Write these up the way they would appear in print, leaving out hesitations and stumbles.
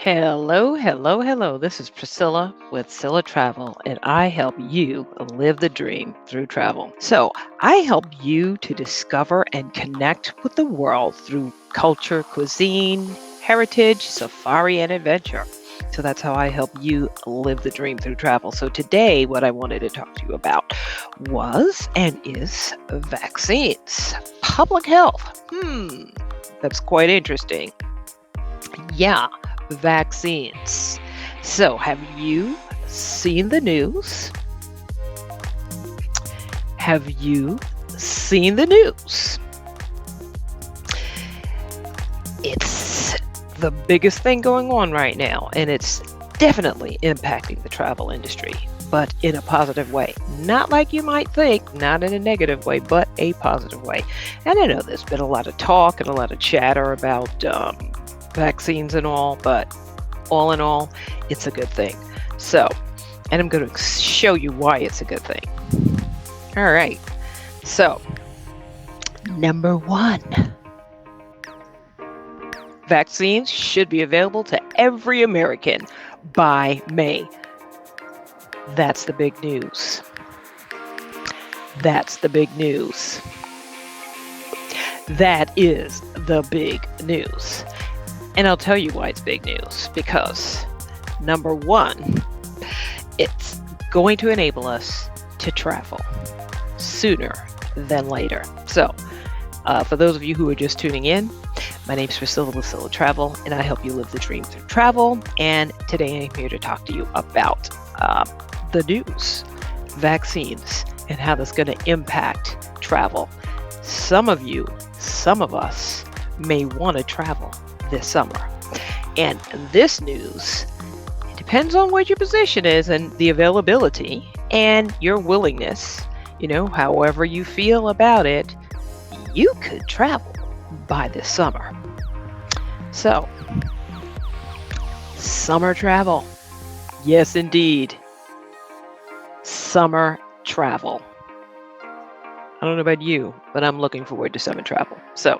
Hello, hello, hello. This is Priscilla with Scylla Travel, and I help you live the dream through travel. So, I help you to discover and connect with the world through culture, cuisine, heritage, safari, and adventure. So, that's how I help you live the dream through travel. So, today, what I wanted to talk to you about was and is vaccines, public health. That's quite interesting. Yeah, vaccines. So, have you seen the news? Have you seen the news? It's the biggest thing going on right now, and it's definitely impacting the travel industry, but in a positive way. Not like you might think, not in a negative way, but a positive way. And I know there's been a lot of talk and a lot of chatter about vaccines and all, but all in all, it's a good thing. So, and I'm going to show you why it's a good thing. All right. So, number one, vaccines should be available to every American by May. That's the big news. That's the big news. That is the big news. And I'll tell you why it's big news. Because, number one, it's going to enable us to travel sooner than later. So, for those of you who are just tuning in, my name is Priscilla with Scylla Travel, and I help you live the dream through travel. And today I'm here to talk to you about the news, vaccines, and how that's going to impact travel. Some of you, some of us may want to travel this summer. And this news, it depends on what your position is and the availability and your willingness, however you feel about it, you could travel by this summer. So, summer travel. Yes, indeed. Summer travel. I don't know about you, but I'm looking forward to summer travel. So,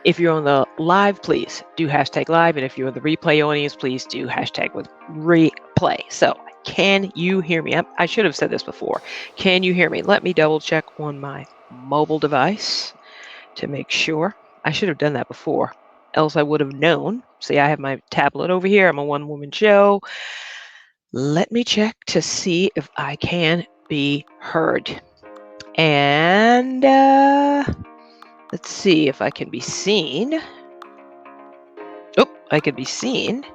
if you're on the live, please do hashtag live. And if you're on the replay audience, please do hashtag with replay. So, can you hear me? I should have said this before. Can you hear me? Let me double check on my mobile device to make sure. I should have done that before, else I would have known. See, I have my tablet over here. I'm a one-woman show. Let me check to see if I can be heard. And let's see if I can be seen. Oh, I can be seen.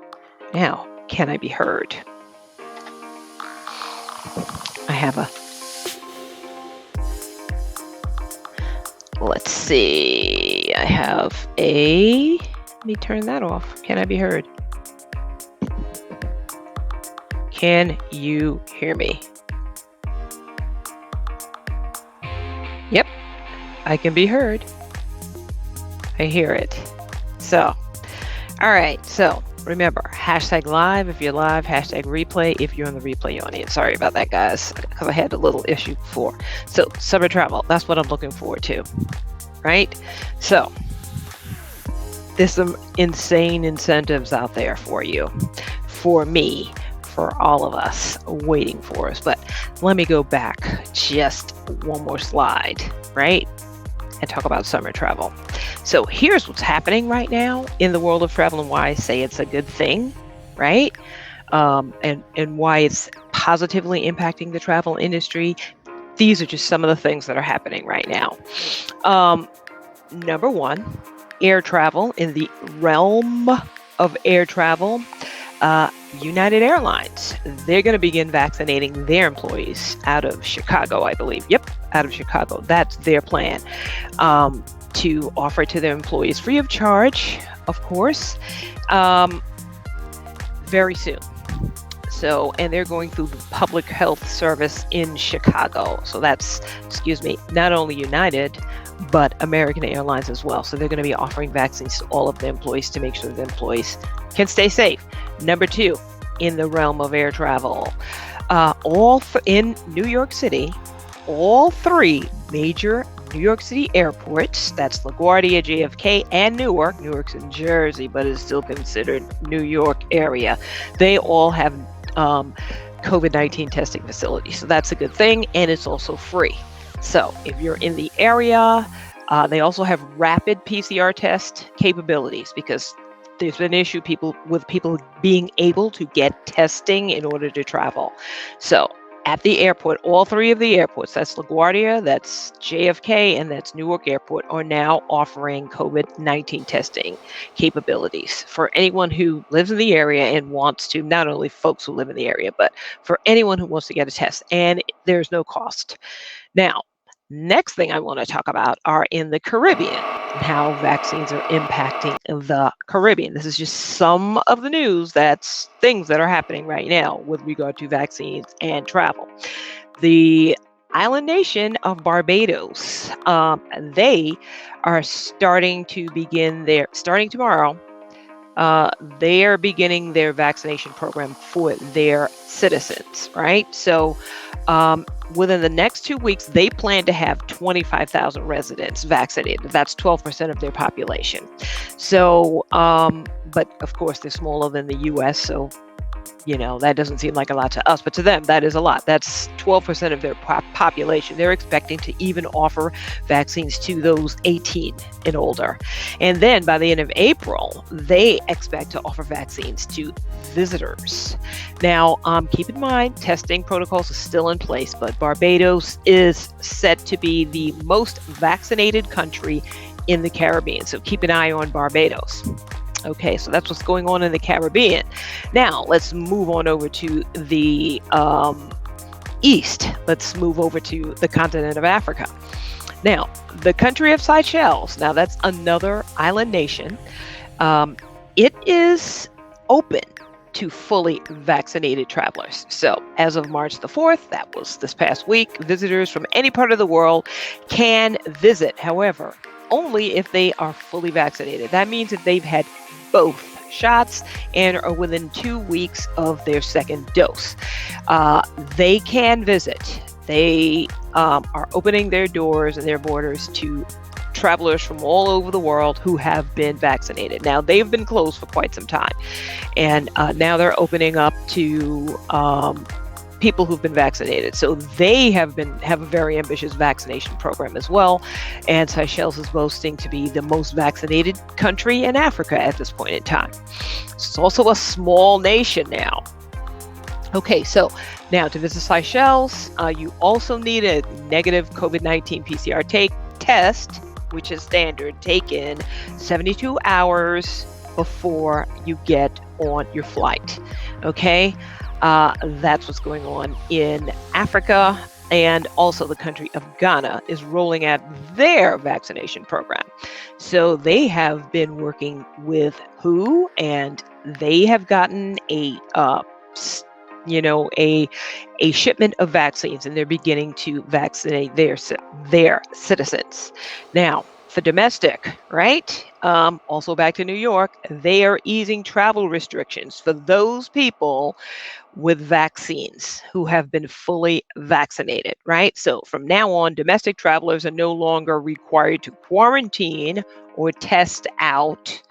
Now, can I be heard? I have let's see. I have let me turn that off. Can I be heard? Can you hear me? Yep, I can be heard. I hear it. So, all right. So remember, hashtag live if you're live, hashtag replay if you're on the replay audience. Sorry about that, guys, because I had a little issue before. So summer travel, that's what I'm looking forward to, right? So there's some insane incentives out there for you, for me, for all of us waiting for us. But let me go back just one more slide, right? And talk about summer travel. So here's what's happening right now in the world of travel and why I say it's a good thing, right? And why it's positively impacting the travel industry. These are just some of the things that are happening right now. Number one, air travel. In the realm of air travel, United Airlines, they're going to begin vaccinating their employees out of Chicago, I believe. Yep, out of Chicago. That's their plan, to offer to their employees free of charge, of course, very soon. So, and they're going through the public health service in Chicago. So that's, not only United, but American Airlines as well. So they're going to be offering vaccines to all of the employees to make sure the employees can stay safe. Number two, in the realm of air travel, in New York City, all three major New York City airports, that's LaGuardia, JFK, and Newark. Newark's in Jersey, but is still considered New York area. They all have COVID-19 testing facilities. So that's a good thing, and it's also free. So if you're in the area, they also have rapid PCR test capabilities because there's been an issue with people being able to get testing in order to travel. So at the airport, all three of the airports, that's LaGuardia, that's JFK, and that's Newark Airport, are now offering COVID-19 testing capabilities for anyone who lives in the area and wants to, not only folks who live in the area, but for anyone who wants to get a test, and there's no cost. Now, next thing I want to talk about are in the Caribbean and how vaccines are impacting the Caribbean. This is just some of the news, that's things that are happening right now with regard to vaccines and travel. The island nation of Barbados, they are starting tomorrow. They are beginning their vaccination program for their citizens, right? So within the next 2 weeks, they plan to have 25,000 residents vaccinated. That's 12% of their population. So, but of course, they're smaller than the US, so that doesn't seem like a lot to us, but to them, that is a lot. That's 12% of their population. They're expecting to even offer vaccines to those 18 and older. And then by the end of April, they expect to offer vaccines to visitors. Now, keep in mind, testing protocols are still in place, but Barbados is set to be the most vaccinated country in the Caribbean. So keep an eye on Barbados. Okay, so that's what's going on in the Caribbean. Now, let's move on over to the east. Let's move over to the continent of Africa. Now, the country of Seychelles, now that's another island nation. It is open to fully vaccinated travelers. So as of March the 4th, that was this past week, visitors from any part of the world can visit. However, only if they are fully vaccinated. That means if they've had both shots and are within 2 weeks of their second dose. They can visit. They are opening their doors and their borders to travelers from all over the world who have been vaccinated. Now, they've been closed for quite some time, and now they're opening up to people who've been vaccinated. So they have a very ambitious vaccination program as well. And Seychelles is boasting to be the most vaccinated country in Africa at this point in time. It's also a small nation now. Okay, so now to visit Seychelles, you also need a negative COVID-19 PCR test, which is standard, taken 72 hours before you get on your flight. Okay. That's what's going on in Africa. And also the country of Ghana is rolling out their vaccination program. So they have been working with WHO, and they have gotten a shipment of vaccines, and they're beginning to vaccinate their citizens. Now, for domestic, right? Also back to New York, they are easing travel restrictions for those people with vaccines who have been fully vaccinated, right? So from now on, domestic travelers are no longer required to quarantine or test out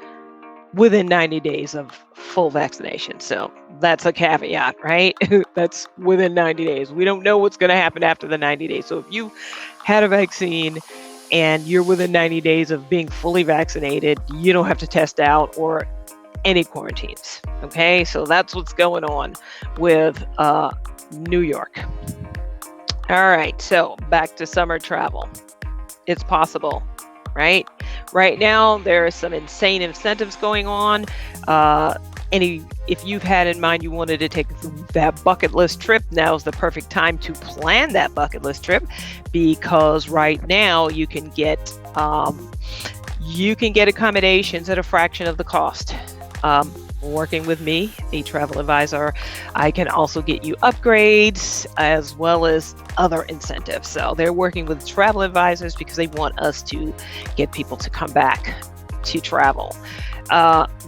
within 90 days of full vaccination. So that's a caveat, right? That's within 90 days. We don't know what's going to happen after the 90 days. So if you had a vaccine and you're within 90 days of being fully vaccinated, you don't have to test out or any quarantines. Okay, so that's what's going on with New York. All right, so back to summer travel. It's possible, right? Right now, there are some insane incentives going on. If you've had in mind you wanted to take that bucket list trip, now's the perfect time to plan that bucket list trip, because right now you can get accommodations at a fraction of the cost. Working with me, a travel advisor, I can also get you upgrades as well as other incentives. So they're working with travel advisors because they want us to get people to come back to travel.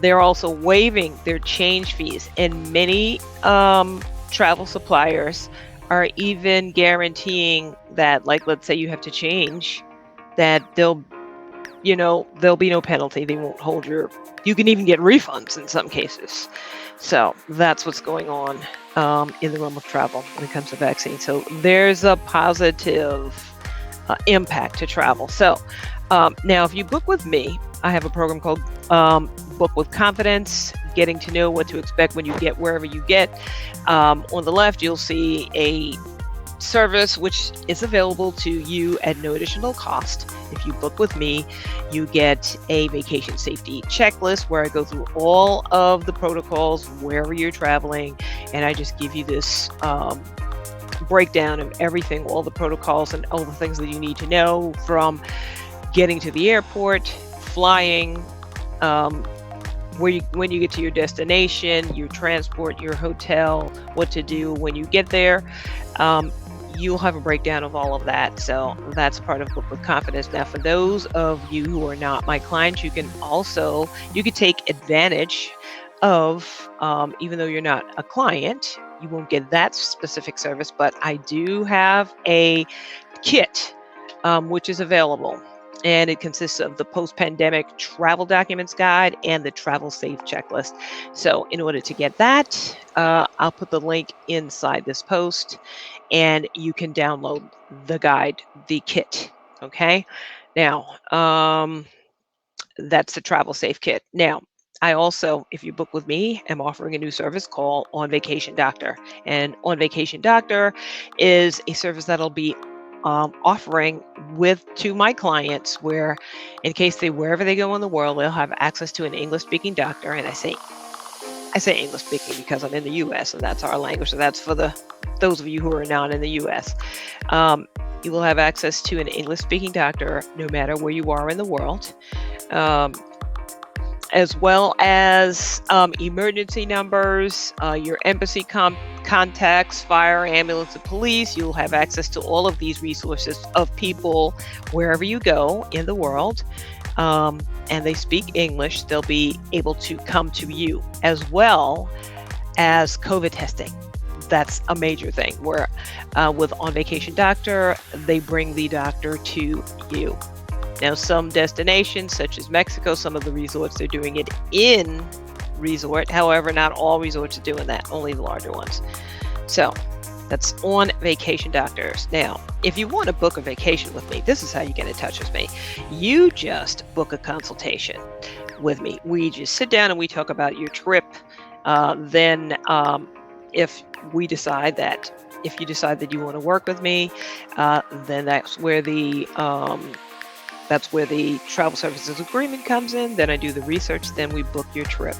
They're also waiving their change fees, and many travel suppliers are even guaranteeing that, like, let's say you have to change that there'll be no penalty. They won't hold you can even get refunds in some cases. So that's what's going on in the realm of travel when it comes to vaccines. So there's a positive impact to travel. So now if you book with me, I have a program called Book with Confidence, getting to know what to expect when you get wherever you get. On the left, you'll see a service which is available to you at no additional cost. If you book with me, you get a vacation safety checklist where I go through all of the protocols wherever you're traveling, and I just give you this breakdown of everything, all the protocols and all the things that you need to know, from getting to the airport, flying, when you get to your destination, your transport, your hotel, what to do when you get there. You'll have a breakdown of all of that. So that's part of Book with Confidence. Now, for those of you who are not my clients, you can take advantage of, even though you're not a client, you won't get that specific service, but I do have a kit, which is available. And it consists of the post-pandemic travel documents guide and the travel safe checklist. So in order to get that, I'll put the link inside this post, and you can download the guide, the kit. Okay. Now, that's the travel safe kit. Now, I also, if you book with me, am offering a new service called On Vacation Doctor. And On Vacation Doctor is a service that'll be offering to my clients, where in case wherever they go in the world, they'll have access to an English speaking doctor. And I say English speaking because I'm in the US and that's our language. So that's for those of you who are not in the US. You will have access to an English speaking doctor no matter where you are in the world, as well as emergency numbers, your embassy contacts, fire, ambulance, and police. You'll have access to all of these resources of people wherever you go in the world, and they speak English. They'll be able to come to you, as well as COVID testing. That's a major thing, where with On Vacation Doctor, they bring the doctor to you. Now, some destinations, such as Mexico, some of the resorts, they're doing it in resort. However, not all resorts are doing that, only the larger ones. So that's On Vacation Doctors. Now, if you want to book a vacation with me, this is how you get in touch with me. You just book a consultation with me. We just sit down and we talk about your trip. Then if you decide that you want to work with me, then that's where the travel services agreement comes in. Then I do the research, then we book your trip.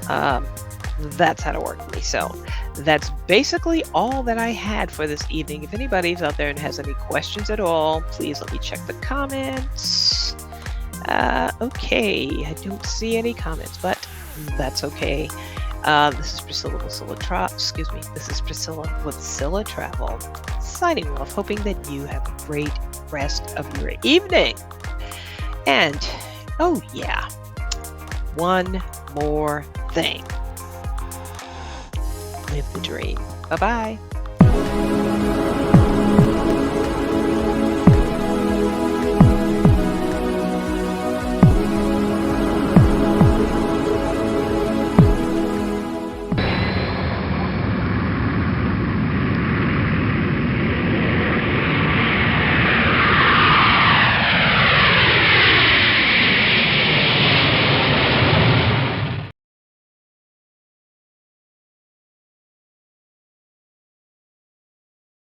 That's how to work with me. So that's basically all that I had for this evening. If anybody's out there and has any questions at all, please let me check the comments. Okay, I don't see any comments, but that's okay. This is Priscilla with Priscilla Travel, signing off, hoping that you have a great rest of your evening. And oh yeah, one more thing. Live the dream. Bye-bye.